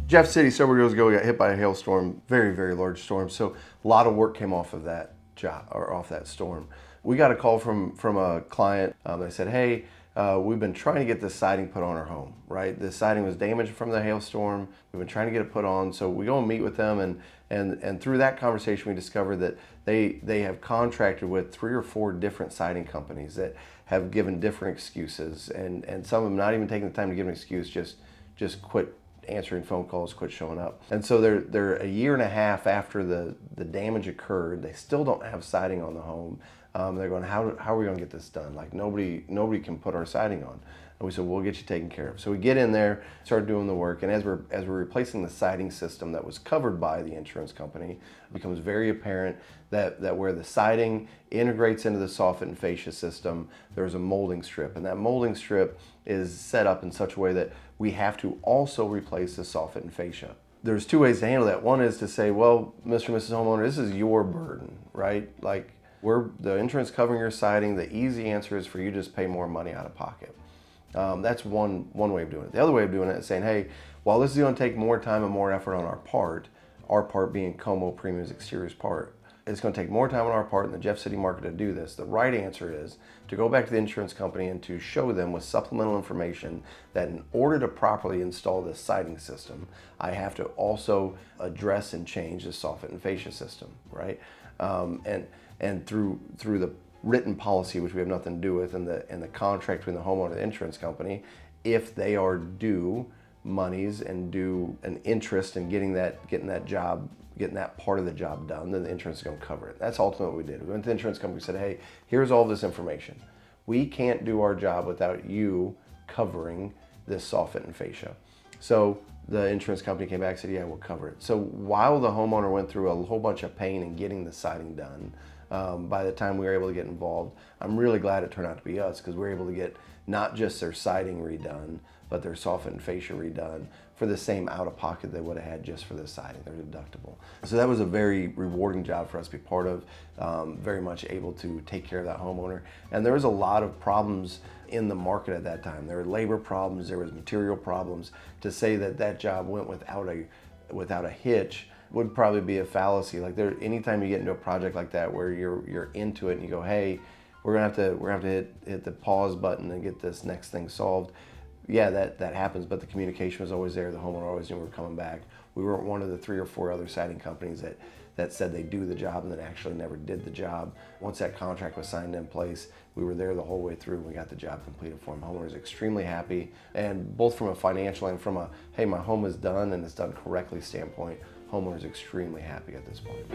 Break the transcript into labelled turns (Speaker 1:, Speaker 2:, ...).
Speaker 1: Jeff City several years ago, we got hit by a hailstorm, very, very large storm. So a lot of work came off of that job or off that storm. We got a call from a client. They said, "Hey, we've been trying to get this siding put on our home. Right, the siding was damaged from the hailstorm. We've been trying to get it put on." So we go and meet with them, and through that conversation, we discovered that they have contracted with 3 or 4 different siding companies that have given different excuses, and some of them not even taking the time to give an excuse, just quit answering phone calls, quit showing up. And so they're a year and a half after the damage occurred. They still don't have siding on the home. They're going, how are we going to get this done? Like nobody can put our siding on. And we said, we'll get you taken care of. So we get in there, start doing the work, and as we're replacing the siding system that was covered by the insurance company, it becomes very apparent that where the siding integrates into the soffit and fascia system, there's a molding strip, and that molding strip is set up in such a way that we have to also replace the soffit and fascia. There's 2 ways to handle that. One is to say, well, Mr. and Mrs. Homeowner, this is your burden, right? Like, we're the insurance covering your siding. The easy answer is for you to just pay more money out of pocket. That's one way of doing it. The other way of doing it is saying, hey, while this is going to take more time and more effort on our part being Como Premium's Exteriors part, it's going to take more time on our part in the Jeff City market to do this. The right answer is to go back to the insurance company and to show them with supplemental information that in order to properly install this siding system, I have to also address and change the soffit and fascia system, right? And through the written policy, which we have nothing to do with, and the contract between the homeowner and the insurance company, if they are due monies and due an interest in getting that part of the job done, then the insurance is going to cover it. That's ultimately what we did. We went to the insurance company and said, hey, here's all this information. We can't do our job without you covering this soffit and fascia. So the insurance company came back and said, yeah, we'll cover it. So while the homeowner went through a whole bunch of pain in getting the siding done, by the time we were able to get involved, I'm really glad it turned out to be us, because we were able to get not just their siding redone, but their soffit and fascia redone for the same out-of-pocket they would have had just for the siding. They're deductible. So that was a very rewarding job for us to be part of, very much able to take care of that homeowner. And there was a lot of problems in the market at that time. There were labor problems, there was material problems. To say that job went without a hitch would probably be a fallacy. Like anytime you get into a project like that where you're into it and you go, hey, we're gonna have to hit the pause button and get this next thing solved. Yeah, that happens, but the communication was always there. The homeowner always knew we were coming back. We weren't one of the 3 or 4 other siding companies that said they do the job and then actually never did the job. Once that contract was signed in place, we were there the whole way through and we got the job completed for them. Homeowner was extremely happy, and both from a financial and from a, hey, my home is done and it's done correctly standpoint, homeowner is extremely happy at this point.